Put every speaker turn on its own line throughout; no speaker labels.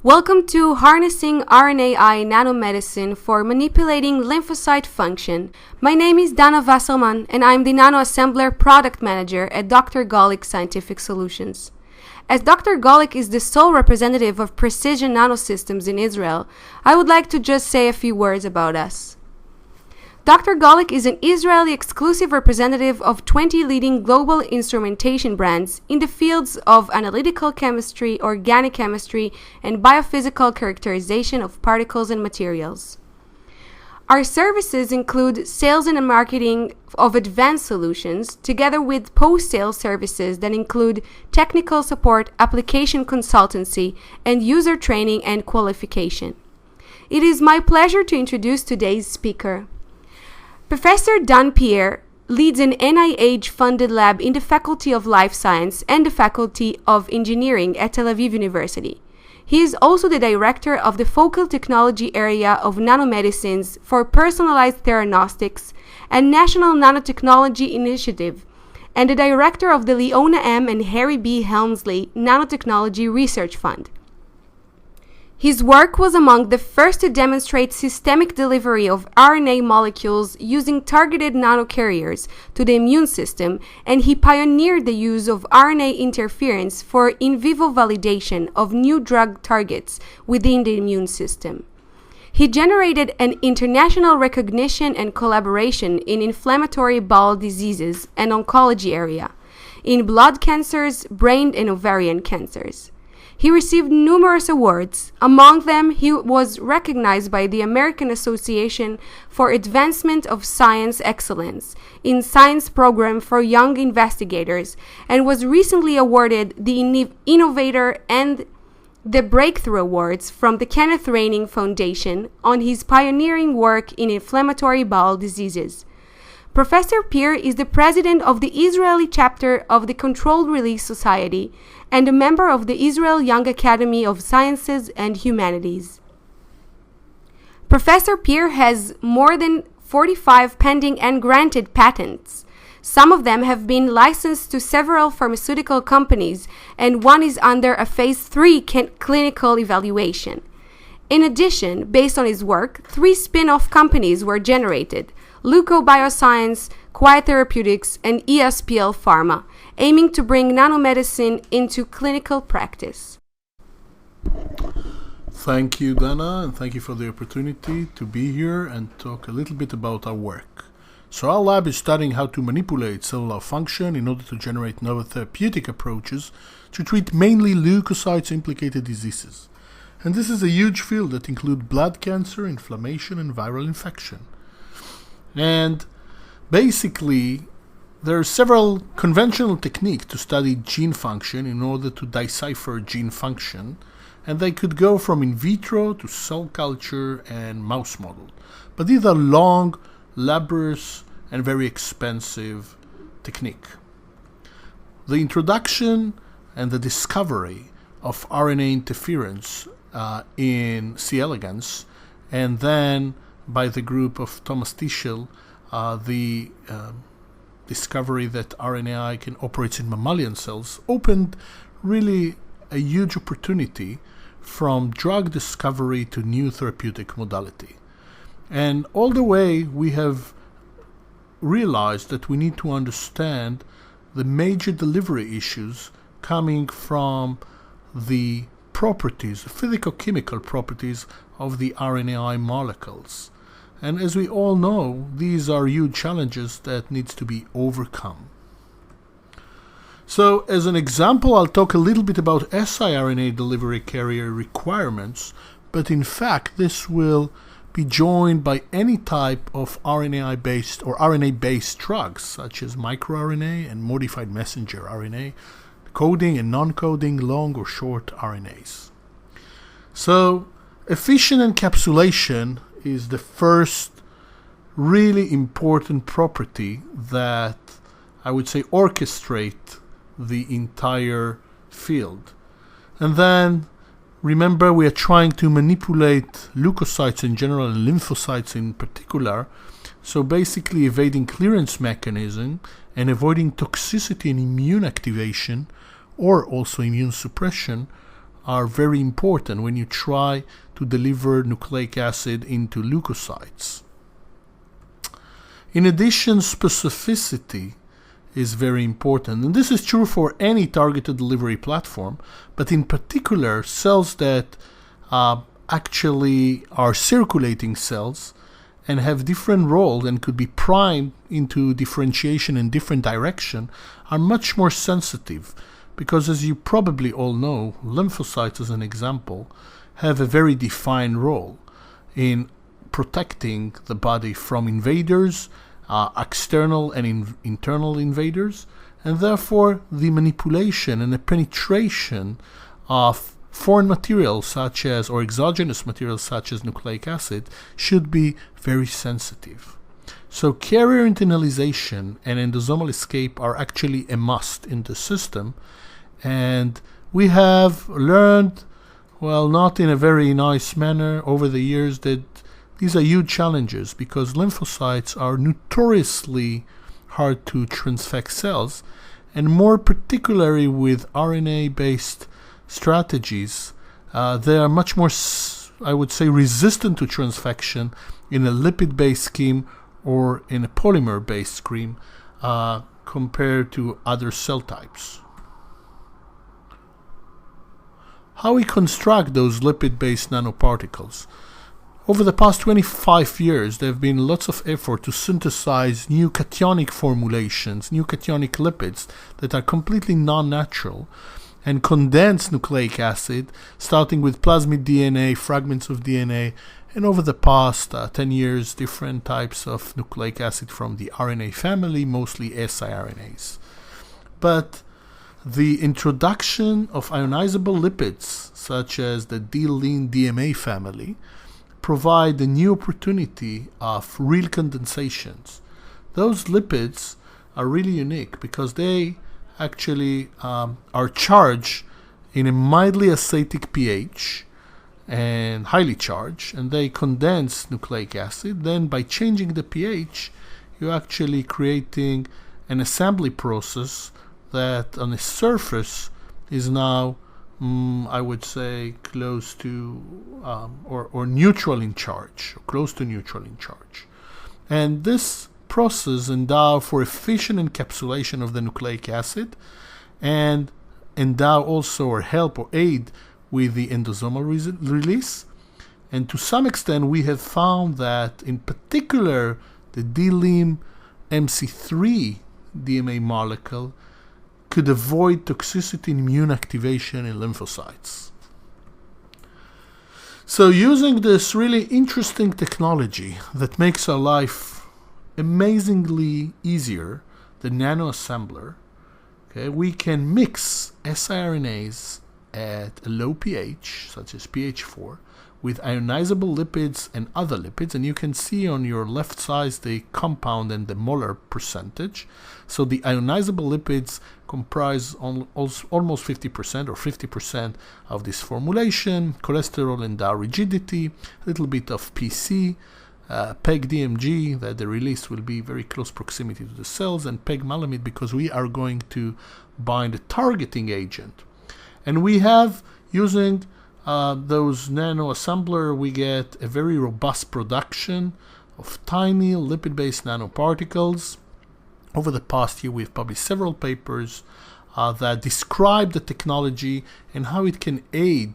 Welcome to Harnessing RNAi Nanomedicine for Manipulating Lymphocyte Function. My name is Dana Wasserman and I'm the NanoAssembler Product Manager at Dr. Golic Scientific Solutions. As Dr. Golic is the sole representative of Precision NanoSystems in Israel, I would like to just say a few words about us. Dr. Golic is an Israeli exclusive representative of 20 leading global instrumentation brands in the fields of analytical chemistry, organic chemistry, and biophysical characterization of particles and materials. Our services include sales and marketing of advanced solutions, together with post-sale services that include technical support, application consultancy, and user training and qualification. It is my pleasure to introduce today's speaker. Professor Dan Pierre leads an NIH-funded lab in the Faculty of Life Science and the Faculty of Engineering at Tel Aviv University. He is also the director of the Focal Technology Area of Nanomedicines for Personalized Theranostics and National Nanotechnology Initiative, and the director of the Leona M. and Harry B. Helmsley Nanotechnology Research Fund. His work was among the first to demonstrate systemic delivery of RNA molecules using targeted nanocarriers to the immune system, and he pioneered the use of RNA interference for in vivo validation of new drug targets within the immune system. He generated an international recognition and collaboration in inflammatory bowel diseases and oncology area, in blood cancers, brain and ovarian cancers. He received numerous awards. Among them, he was recognized by the American Association for Advancement of Science Excellence in Science Program for Young Investigators and was recently awarded the Innovator and the Breakthrough Awards from the Kenneth Reining Foundation on his pioneering work in inflammatory bowel diseases. Professor Pierre is the president of the Israeli chapter of the Controlled Release Society and a member of the Israel Young Academy of Sciences and Humanities. Professor Pierre has more than 45 pending and granted patents. Some of them have been licensed to several pharmaceutical companies, and one is under a phase 3 clinical evaluation. In addition, based on his work, 3 spin-off companies were generated: Leuco Bioscience, Quiet Therapeutics, and ESPL Pharma, aiming to bring nanomedicine into clinical practice.
Thank you, Dana, and thank you for the opportunity to be here and talk a little bit about our work. So our lab is studying how to manipulate cellular function in order to generate novel therapeutic approaches to treat mainly leukocytes-implicated diseases. And this is a huge field that includes blood cancer, inflammation, and viral infection. And basically, there are several conventional techniques to study gene function in order to decipher gene function, and they could go from in vitro to cell culture and mouse model. But these are long, laborious, and very expensive techniques. The introduction and the discovery of RNA interference in C. elegans, and then by the group of Thomas Tischel, the discovery that RNAi can operate in mammalian cells, opened really a huge opportunity from drug discovery to new therapeutic modality. And all the way we have realized that we need to understand the major delivery issues coming from the properties, the physicochemical properties of the RNAi molecules. And as we all know, these are huge challenges that needs to be overcome. So as an example, I'll talk a little bit about siRNA delivery carrier requirements, but in fact this will be joined by any type of RNAi-based or RNA-based drugs, such as microRNA and modified messenger RNA, coding and non-coding long or short RNAs. So efficient encapsulation is the first really important property that I would say orchestrate the entire field. And then remember, we are trying to manipulate leukocytes in general and lymphocytes in particular, so basically evading clearance mechanism and avoiding toxicity and immune activation or also immune suppression are very important when you try to deliver nucleic acid into leukocytes. In addition, specificity is very important, and this is true for any targeted delivery platform, but in particular cells that actually are circulating cells and have different roles and could be primed into differentiation in different direction are much more sensitive, because as you probably all know, lymphocytes, as an example, have a very defined role in protecting the body from invaders, external and internal invaders, and therefore the manipulation and the penetration of foreign materials such as, or exogenous materials such as nucleic acid should be very sensitive. So carrier internalization and endosomal escape are actually a must in the system, and we have learned, well, not in a very nice manner over the years, that these are huge challenges because lymphocytes are notoriously hard to transfect cells, and more particularly with RNA-based strategies, they are much more, I would say, resistant to transfection in a lipid-based scheme or in a polymer-based scheme compared to other cell types. How we construct those lipid-based nanoparticles? Over the past 25 years, there have been lots of effort to synthesize new cationic formulations, new cationic lipids that are completely non-natural, and condense nucleic acid, starting with plasmid DNA, fragments of DNA, and over the past 10 years, different types of nucleic acid from the RNA family, mostly siRNAs. But the introduction of ionizable lipids, such as the D-lin DMA family, provide a new opportunity of real condensations. Those lipids are really unique because they actually are charged in a mildly acidic pH and highly charged, and they condense nucleic acid. Then by changing the pH, you're actually creating an assembly process that on the surface is now I would say close to or neutral in charge, or close to neutral in charge. And this process endow for efficient encapsulation of the nucleic acid and endow also or help or aid with the endosomal release. And to some extent we have found that in particular the D-lim MC3 DMA molecule could avoid toxicity and immune activation in lymphocytes. So using this really interesting technology that makes our life amazingly easier, the NanoAssembler, okay, we can mix siRNAs at a low pH, such as pH 4, with ionizable lipids and other lipids, and you can see on your left side the compound and the molar percentage. So the ionizable lipids comprise almost 50% or 50% of this formulation, cholesterol and DAO rigidity, a little bit of PC, PEG-DMG, that the release will be very close proximity to the cells, and PEG-malamide because we are going to bind a targeting agent. And we have, using those NanoAssembler, we get a very robust production of tiny lipid-based nanoparticles. Over the past year, we've published several papers that describe the technology and how it can aid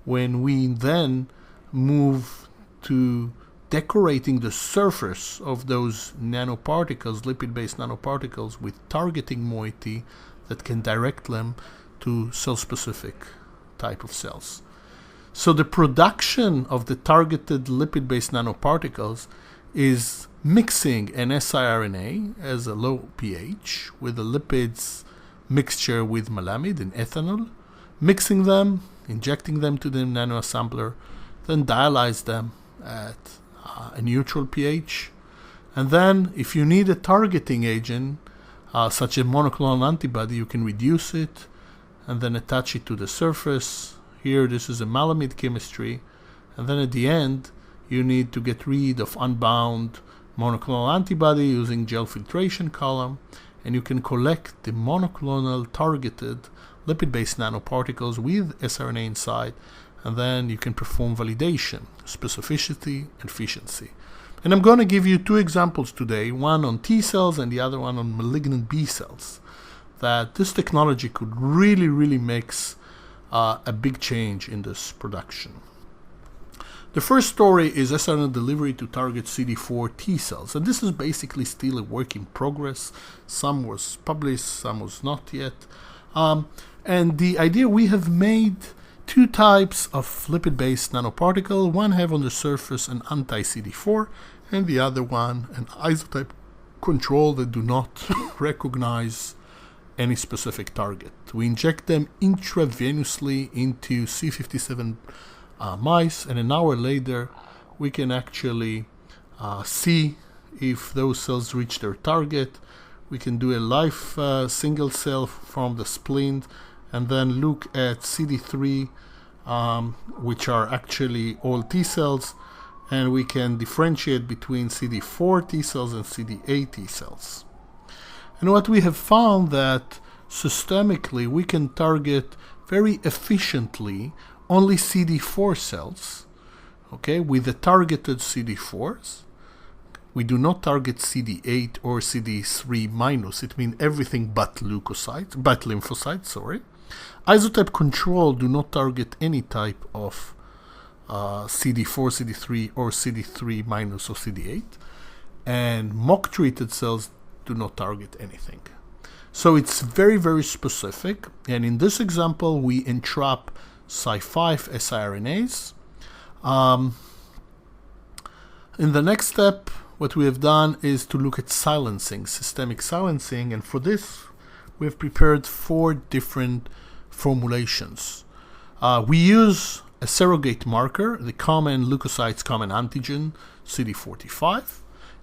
when we then move to decorating the surface of those nanoparticles, lipid-based nanoparticles, with targeting moiety that can direct them to cell-specific type of cells. So the production of the targeted lipid-based nanoparticles is mixing an siRNA as a low pH with a lipids mixture with malamide and ethanol, mixing them, injecting them to the NanoAssembler, then dialyze them at a neutral pH. And then if you need a targeting agent, such as monoclonal antibody, you can reduce it and then attach it to the surface. Here, this is a malamide chemistry. And then at the end, you need to get rid of unbound monoclonal antibody using gel filtration column. And you can collect the monoclonal targeted lipid-based nanoparticles with siRNA inside, and then you can perform validation, specificity, and efficiency. And I'm going to give you two examples today, one on T cells and the other one on malignant B cells, that this technology could really makes a big change in this production. The first story is siRNA delivery to target CD4 T cells, and this is basically still a work in progress. Some was published, some was not yet. And the idea, we have made two types of lipid-based nanoparticle. One have on the surface an anti-CD4, and the other one an isotype control that do not recognize any specific target. We inject them intravenously into C57 mice, and an hour later we can actually see if those cells reach their target. We can do a live single cell from the spleen and then look at CD3, which are actually all T cells, and we can differentiate between CD4 T cells and CD8 T cells. And what we have found that systemically we can target very efficiently only CD4 cells, okay, with the targeted CD4s. We do not target CD8 or CD3 minus. It means everything but leukocytes, but lymphocytes, sorry. Isotype control do not target any type of CD4, CD3, or CD3 minus or CD8. And mock-treated cells do not target anything. So it's very specific. And in this example, we entrap Cy5 siRNAs. In the next step, what we have done is to look at silencing, systemic silencing, and for this we have prepared 4 different formulations. We use a surrogate marker, the common leukocytes common antigen, CD4 T5,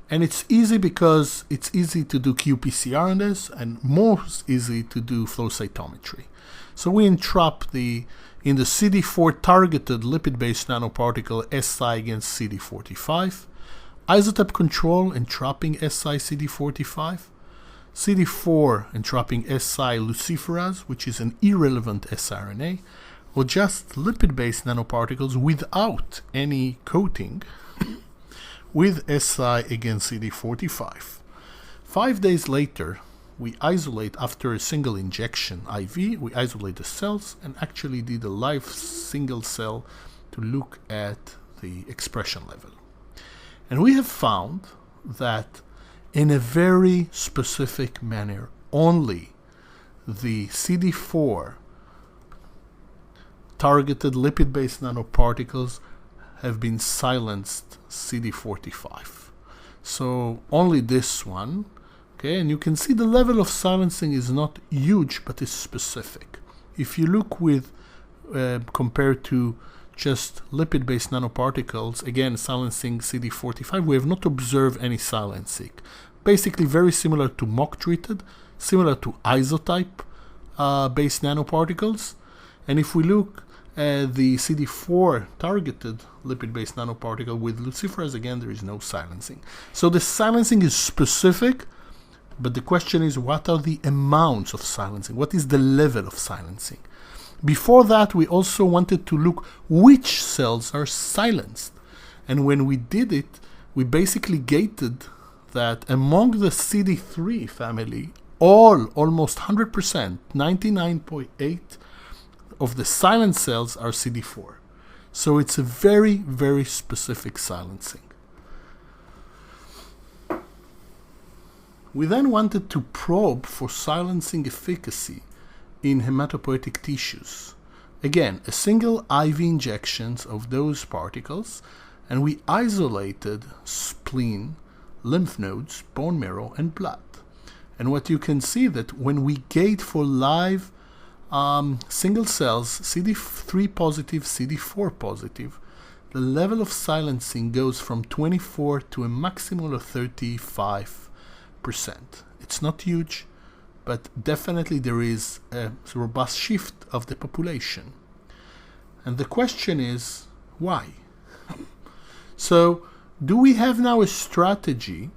and it's easy because it's easy to do qPCR on this and most easy to do flow cytometry. So we entrap in the CD4 targeted lipid-based nanoparticle Si against CD4 T5, isotype control entrapping Si CD4 T5, CD4 entrapping Si luciferase, which is an irrelevant siRNA, or just lipid-based nanoparticles without any coating with Si against CD4 T5. 5 days later, we isolate after a single injection IV, we isolate the cells and actually did a live single cell to look at the expression level. And we have found that in a very specific manner, only the CD4 targeted lipid-based nanoparticles have been silenced CD4 T5. So only this one. Okay, and you can see the level of silencing is not huge, but it's specific. If you look with compared to just lipid-based nanoparticles, again silencing CD4 T5, we have not observed any silencing. Basically very similar to mock-treated, similar to isotype-based nanoparticles. And if we look at the CD4 targeted lipid-based nanoparticle with luciferase, again there is no silencing. So the silencing is specific. But the question is, what are the amounts of silencing? What is the level of silencing? Before that, we also wanted to look which cells are silenced. And when we did it, we basically gated that among the CD3 family, almost 100%, 99.8% of the silenced cells are CD4. So it's a very specific silencing. We then wanted to probe for silencing efficacy in hematopoietic tissues. Again, a single IV injections of those particles, and we isolated spleen, lymph nodes, bone marrow, and blood. And what you can see that when we gate for live single cells, CD3 positive, CD4 positive, the level of silencing goes from 24 to a maximum of 35%. It's not huge, but definitely there is a robust shift of the population. And the question is, why? So, do we have now a strategy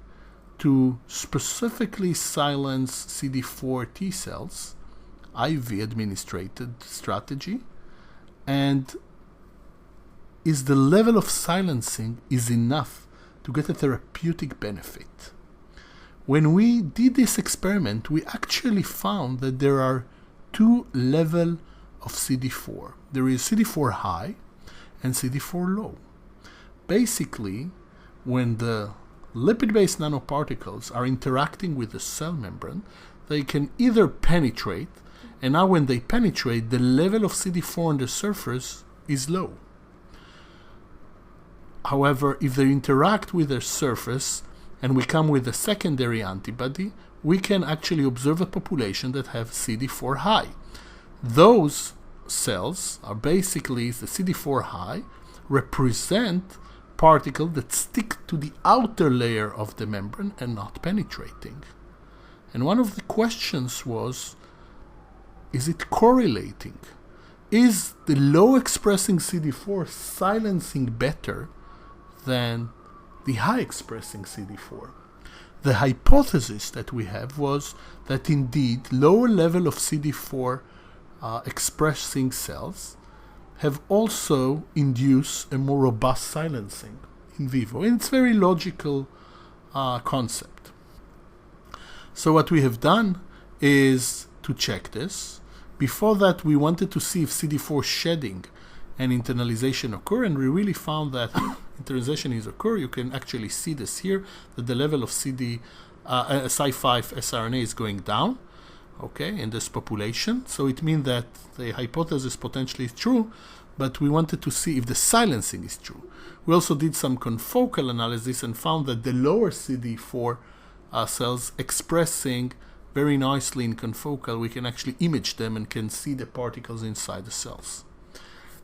to specifically silence CD4 T cells IV administered strategy, and is the level of silencing is enough to get a therapeutic benefit. When we did this experiment, we actually found that there are two levels of CD4. There is CD4 high and CD4 low. Basically, when the lipid-based nanoparticles are interacting with the cell membrane, they can either penetrate, and now when they penetrate, the level of CD4 on the surface is low. However, if they interact with the surface and we come with a secondary antibody, we can actually observe a population that have CD4 high. Those cells are basically the CD4 high, represent particles that stick to the outer layer of the membrane and not penetrating. And one of the questions was, is it correlating? Is the low expressing CD4 silencing better than the high expressing CD4? The hypothesis that we have was that indeed lower level of CD4 expressing cells have also induced a more robust silencing in vivo. And it's a very logical concept. So what we have done is to check this. Before that, we wanted to see if CD4 shedding and internalization occur, and we really found that internalization is occur. You can actually see this here, that the level of Cy5 siRNA is going down, okay, in this population. So it means that the hypothesis potentially is true, but we wanted to see if the silencing is true. We also did some confocal analysis and found that the lower CD4 cells expressing very nicely in confocal, we can actually image them and can see the particles inside the cells.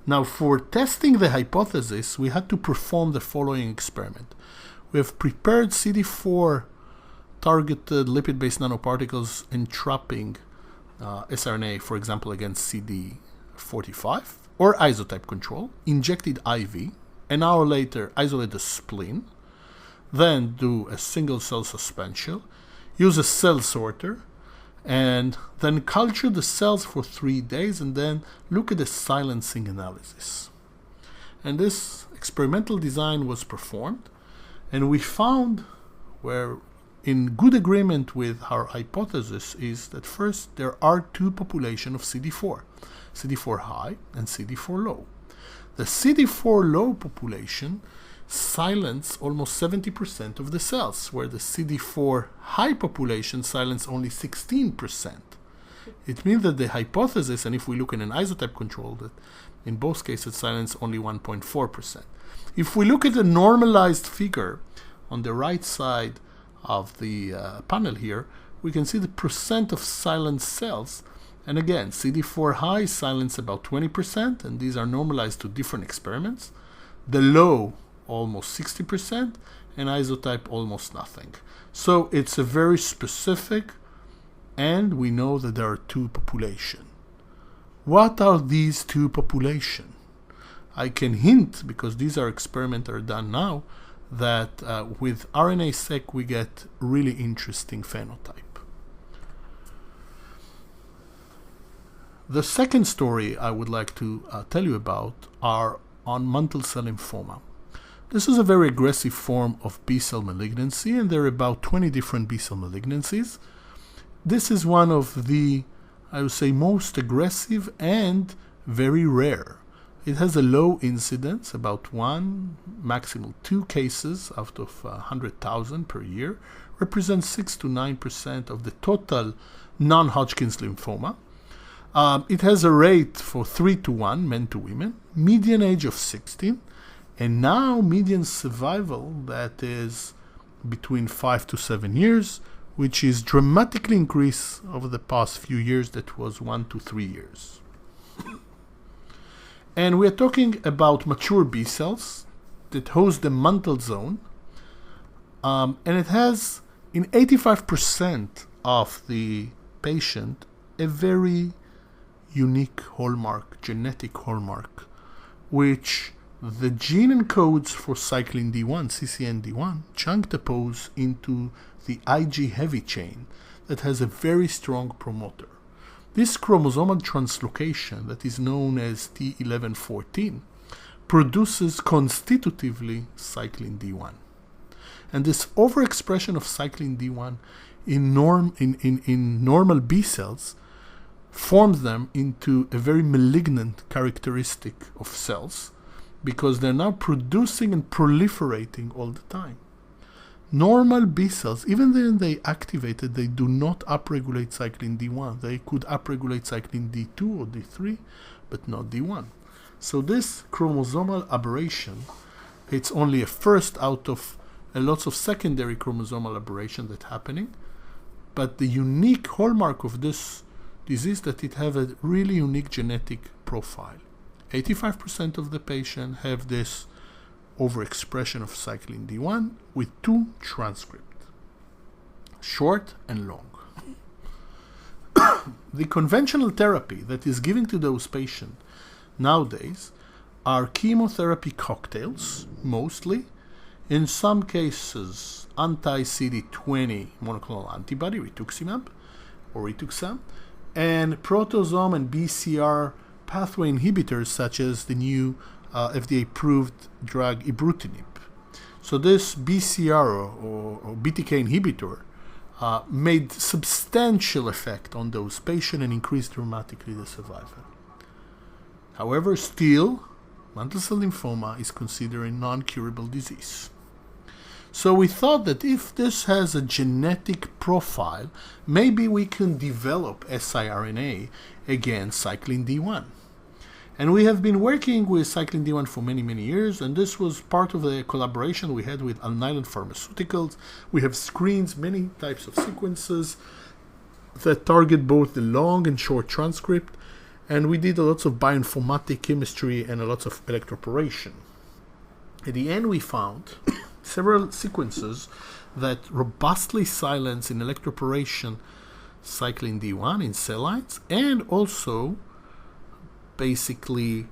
Now, for testing the hypothesis, we had to perform the following experiment. We have prepared CD4 targeted lipid-based nanoparticles entrapping siRNA, for example, against CD45, or isotype control, injected IV, an hour later isolate the spleen, then do a single cell suspension, use a cell sorter, and then culture the cells for 3 days and then look at the silencing analysis. And this experimental design was performed, and we found, where in good agreement with our hypothesis, is that first there are two populations of CD4, CD4 high and CD4 low. The CD4 low population silence almost 70% of the cells, where the CD4 high population silence only 16%. It means that the hypothesis, and if we look in an isotype control, that in both cases silence only 1.4%. If we look at the normalized figure on the right side of the panel here, we can see the percent of silenced cells. And again, CD4 high silence about 20%, and these are normalized to different experiments. The low, almost 60%, and isotype almost nothing. So it's a very specific, and we know that there are two populations. What are these two populations? I can hint, because these are experiments that are done now, that with RNA-seq we get really interesting phenotype. The second story I would like to tell you about are on mantle cell lymphoma. This is a very aggressive form of B-cell malignancy, and there are about 20 different B-cell malignancies. This is one of the, I would say, most aggressive and very rare. It has a low incidence, about 1, maximum 2 cases out of 100,000 per year, represents 6 to 9% of the total non-Hodgkin's lymphoma. It has a rate for 3 to 1, men to women, median age of 16, and now median survival that is between 5 to 7 years, which is dramatically increased over the past few years, that was 1 to 3 years. And we're talking about mature B cells that host the mantle zone, and it has, in 85% of the patient, a very unique hallmark, genetic hallmark, which the gene encodes for cyclin D1, CCND1, juxtapose into the Ig heavy chain that has a very strong promoter. This chromosomal translocation that is known as T1114 produces constitutively cyclin D1. And this overexpression of cyclin D1 in normal B cells forms them into a very malignant characteristic of cells because they're now producing and proliferating all the time. Normal B cells, even when they activated, they do not upregulate cyclin D1. They could upregulate cyclin D2 or D3, but not D1. So this chromosomal aberration, it's only a first out of lots of secondary chromosomal aberration that's happening. But the unique hallmark of this disease that it have a really unique genetic profile. 85% of the patient have this overexpression of cyclin D1 with two transcripts, short and long. The conventional therapy that is given to those patients nowadays are chemotherapy cocktails, mostly. In some cases, anti-CD20 monoclonal antibody, rituximab, or rituximab, and proteasome and BCR pathway inhibitors such as the new FDA-approved drug ibrutinib. So this BCR or BTK inhibitor made substantial effect on those patients and increased dramatically the survival. However, still, mantle cell lymphoma is considered a non-curable disease. So we thought that if this has a genetic profile, maybe we can develop siRNA against cyclin D1. And we have been working with cyclin D1 for many, many years, and this was part of the collaboration we had with Alnylam Pharmaceuticals. We have screened many types of sequences that target both the long and short transcript, and we did a lot of bioinformatic chemistry and a lot of electroporation. At the end, we found several sequences that robustly silence in electroporation cyclin D1 in cell lines and also basically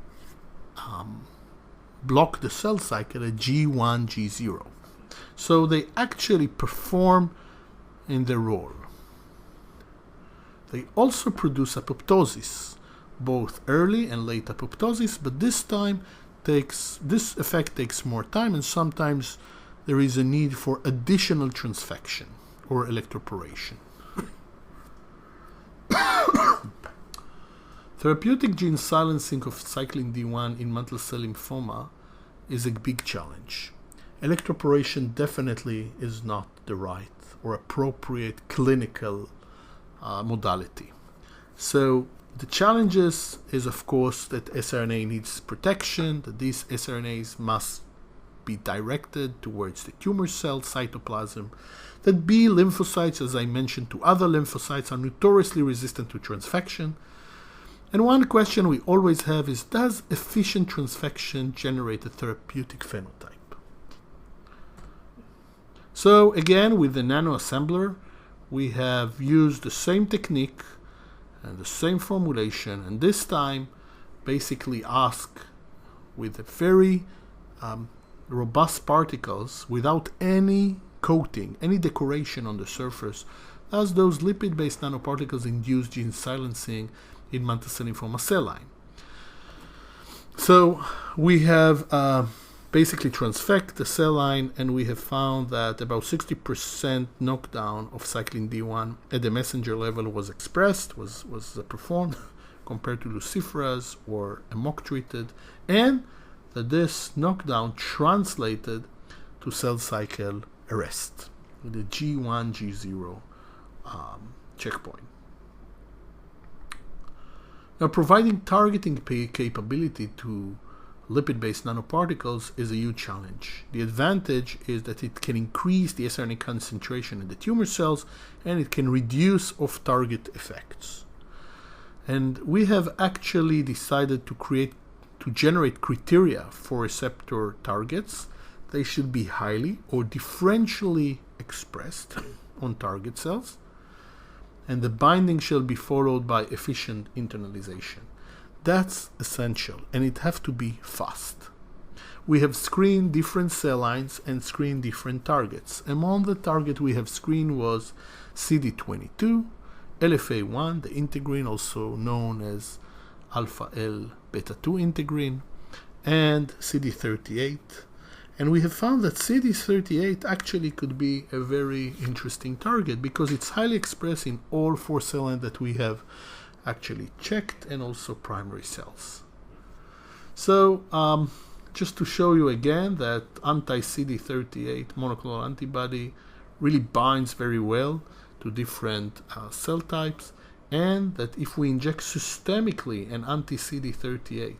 block the cell cycle at G1, G0. So they actually perform in their role. They also produce apoptosis, both early and late apoptosis, but this effect takes more time, and sometimes there is a need for additional transfection or electroporation. Therapeutic gene silencing of cyclin D1 in mantle cell lymphoma is a big challenge. Electroporation definitely is not the right or appropriate clinical modality. So the challenges is, of course, that siRNA needs protection, that these siRNAs must be directed towards the tumor cell cytoplasm, that B lymphocytes, as I mentioned, to other lymphocytes are notoriously resistant to transfection. And one question we always have is, does efficient transfection generate a therapeutic phenotype? So again, with the nanoassembler, we have used the same technique and the same formulation, and this time basically ask with a very robust particles without any coating, any decoration on the surface, as those lipid-based nanoparticles induce gene silencing in mantle cell lymphoma cell line. So we have basically transfect the cell line, and we have found that about 60% knockdown of cyclin D1 at the messenger level was expressed, was performed compared to luciferase or amok treated, and that this knockdown translated to cell cycle arrest with the G1, G0 checkpoint. Now, providing targeting capability to lipid-based nanoparticles is a huge challenge. The advantage is that it can increase the siRNA concentration in the tumor cells, and it can reduce off-target effects. And we have actually decided to generate criteria for receptor targets. They should be highly or differentially expressed on target cells, and the binding shall be followed by efficient internalization. That's essential, and it have to be fast. We have screened different cell lines and screened different targets. Among the target we have screened was CD22 LFA1, the integrin, also known as alpha L beta 2 integrin, and CD38. And we have found that CD38 actually could be a very interesting target because it's highly expressed in all 4 cell lines that we have actually checked, and also primary cells. So just to show you again that anti-CD38 monoclonal antibody really binds very well to different cell types, and that if we inject systemically an anti-CD38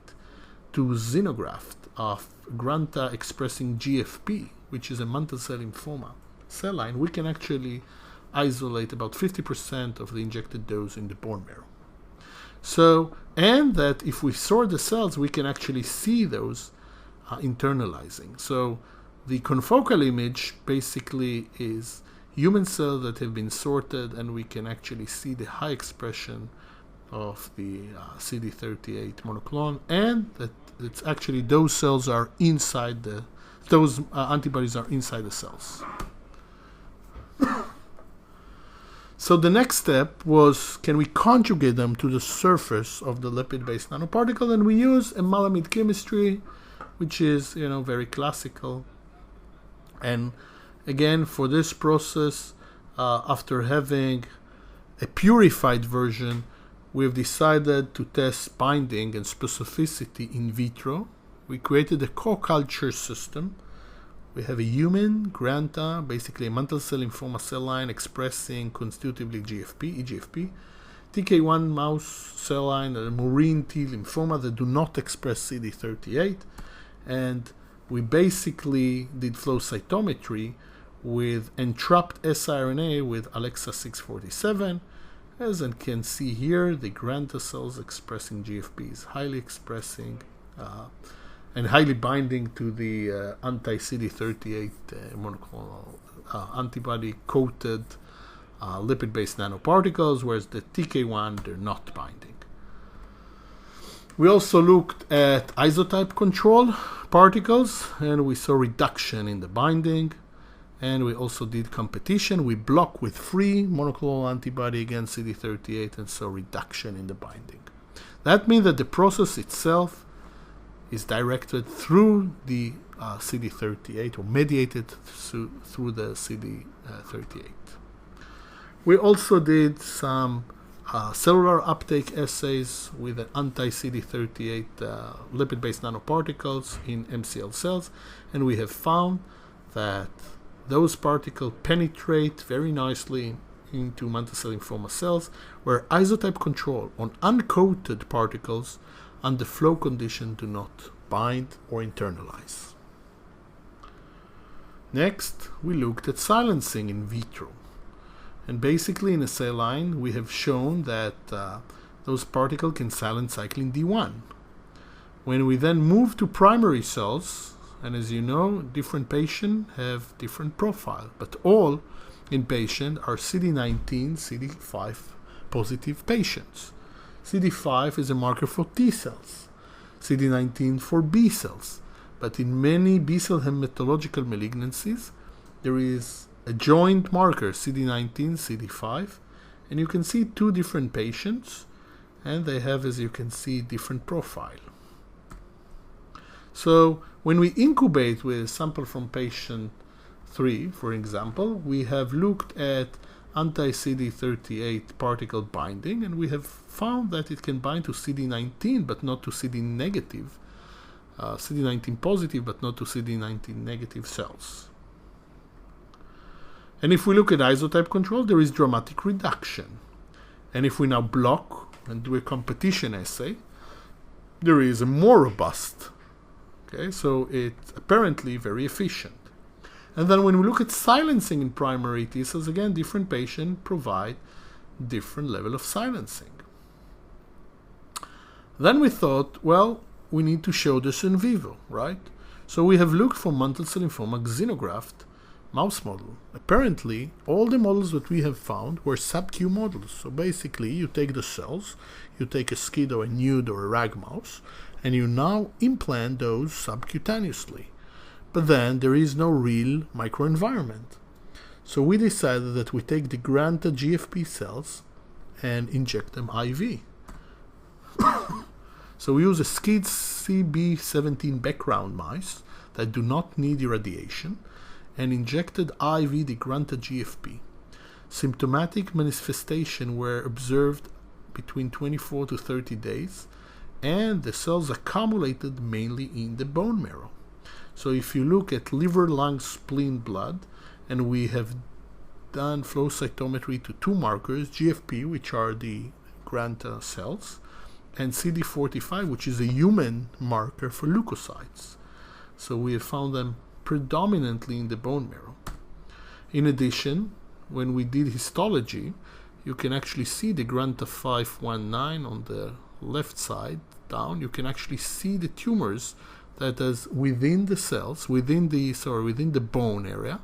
to xenograft of Granta expressing GFP, which is a mantle cell lymphoma cell line, we can actually isolate about 50% of the injected dose in the bone marrow. So, and that if we sort the cells, we can actually see those internalizing. So the confocal image basically is human cells that have been sorted, and we can actually see the high expression of the CD38 monoclone, and that it's actually those cells are inside those antibodies are inside the cells. So the next step was, can we conjugate them to the surface of the lipid-based nanoparticle? And we use a malamide chemistry, which is, very classical. And again, for this process, after having a purified version, we have decided to test binding and specificity in vitro. We created a co-culture system. We have a human Granta, basically a mantle cell lymphoma cell line expressing constitutively GFP, EGFP, TK1 mouse cell line, and a murine T lymphoma that do not express CD38. And we basically did flow cytometry with entrapped siRNA with Alexa 647. As you can see here, the Granta cells expressing GFP is highly expressing and highly binding to the anti-CD38 monoclonal antibody-coated lipid-based nanoparticles, whereas the TK1, they're not binding. We also looked at isotype control particles, and we saw reduction in the binding. And we also did competition. We blocked with free monoclonal antibody against CD38 and saw reduction in the binding. That means that the process itself is directed through the CD38 or mediated through the CD38. We also did some cellular uptake assays with an anti-CD38 lipid-based nanoparticles in MCL cells, and we have found that those particles penetrate very nicely into mantle cell lymphoma cells, where isotype control on uncoated particles under flow condition do not bind or internalize. Next, we looked at silencing in vitro. And basically in a cell line, we have shown that those particles can silence cyclin D1. When we then move to primary cells, and as you know, different patients have different profile, but all in patient are CD19, CD5 positive patients. CD5 is a marker for T cells, CD19 for B cells. But in many B cell hematological malignancies, there is a joint marker, CD19, CD5, and you can see 2 different patients, and they have, as you can see, different profile. So when we incubate with a sample from patient 3, for example, we have looked at anti-CD38 particle binding, and we have found that it can bind to CD19 but not to CD negative, CD19 positive but not to CD19 negative cells. And if we look at isotype control, there is dramatic reduction. And if we now block and do a competition assay, there is a more robust. Okay, so it's apparently very efficient. And then when we look at silencing in primary T cells, again, different patients provide different level of silencing. Then we thought, well, we need to show this in vivo, right? So we have looked for mantle cell lymphoma xenograft mouse model. Apparently, all the models that we have found were sub-Q models. So basically, you take the cells, you take a SCID or a nude or a rag mouse, and you now implant those subcutaneously. But then there is no real microenvironment. So we decided that we take the Granta GFP cells and inject them IV. So we use a SCID CB17 background mice that do not need irradiation and injected IV the granted GFP. Symptomatic manifestation were observed between 24 to 30 days, and the cells accumulated mainly in the bone marrow. So if you look at liver, lung, spleen, blood, and we have done flow cytometry to two markers, GFP, which are the Mantle cells, and CD4 T 5, which is a human marker for leukocytes. So we have found them predominantly in the bone marrow. In addition, when we did histology, you can actually see the Granta 519 on the left side down. You can actually see the tumors that is within the cells, within the bone area.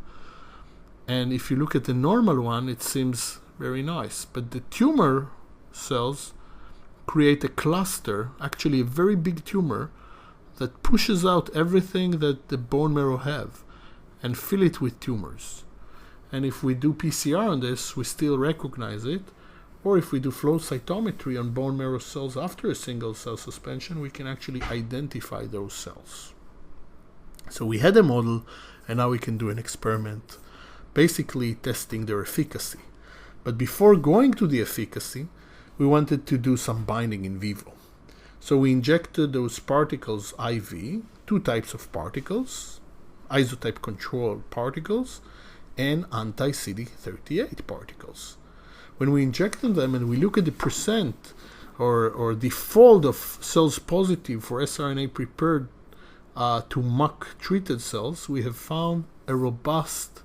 And if you look at the normal one, it seems very nice. But the tumor cells create a cluster, actually a very big tumor, that pushes out everything that the bone marrow have and fill it with tumors. And if we do PCR on this, we still recognize it. Or if we do flow cytometry on bone marrow cells after a single cell suspension, we can actually identify those cells. So we had a model, and now we can do an experiment, basically testing their efficacy. But before going to the efficacy, we wanted to do some binding in vivo. So we injected those particles IV, two types of particles, isotype control particles and anti-CD38 particles. When we injected them and we look at the percent or the fold of cells positive for siRNA prepared to MUC treated cells, we have found a robust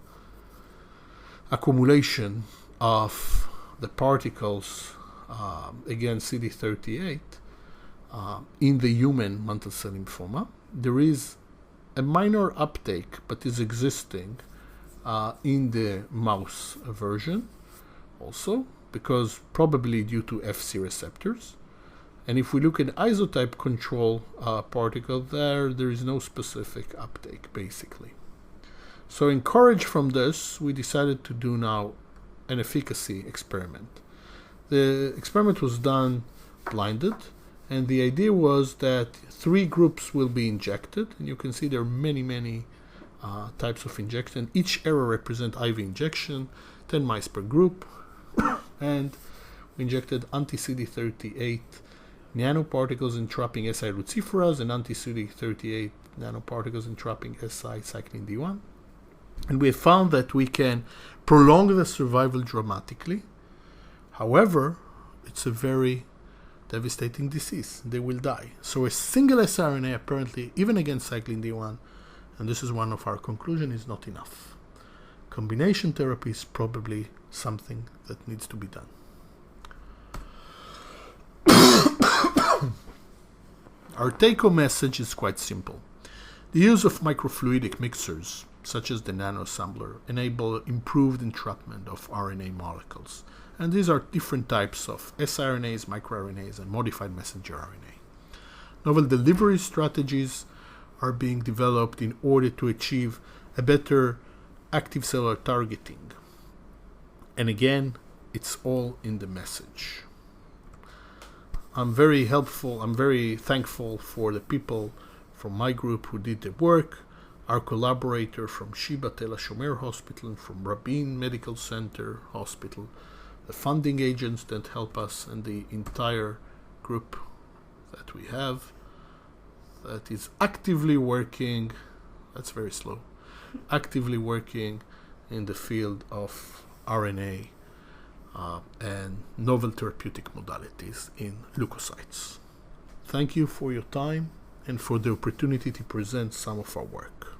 accumulation of the particles against CD38 in the human mantle cell lymphoma. There is a minor uptake, but is existing in the mouse version also, because probably due to FC receptors. And if we look at isotype control particle, there is no specific uptake, basically. So encouraged from this, we decided to do now an efficacy experiment. The experiment was done blinded, and the idea was that 3 groups will be injected, and you can see there are many types of injection. Each arrow represents IV injection, 10 mice per group, and we injected anti-CD38 nanoparticles entrapping Si luciferase and anti-CD38 nanoparticles entrapping Si cyclin D1. And we have found that we can prolong the survival dramatically. However, it's a very devastating disease. They will die. So a single siRNA, apparently, even against cyclin D1, and this is one of our conclusions, is not enough. Combination therapy is probably something that needs to be done. Our take-home message is quite simple. The use of microfluidic mixers, such as the NanoSampler, enable improved entrapment of RNA molecules. And these are different types of siRNAs, microRNAs, and modified messenger RNA. Novel delivery strategies are being developed in order to achieve a better active cellular targeting. And again, it's all in the message. I'm very thankful for the people from my group who did the work, our collaborator from Shiba Tel HaShomer Hospital and from Rabin Medical Center Hospital, the funding agents that help us, and the entire group that we have that is actively working, that's very slow, actively working in the field of RNA and novel therapeutic modalities in leukocytes. Thank you for your time and for the opportunity to present some of our work.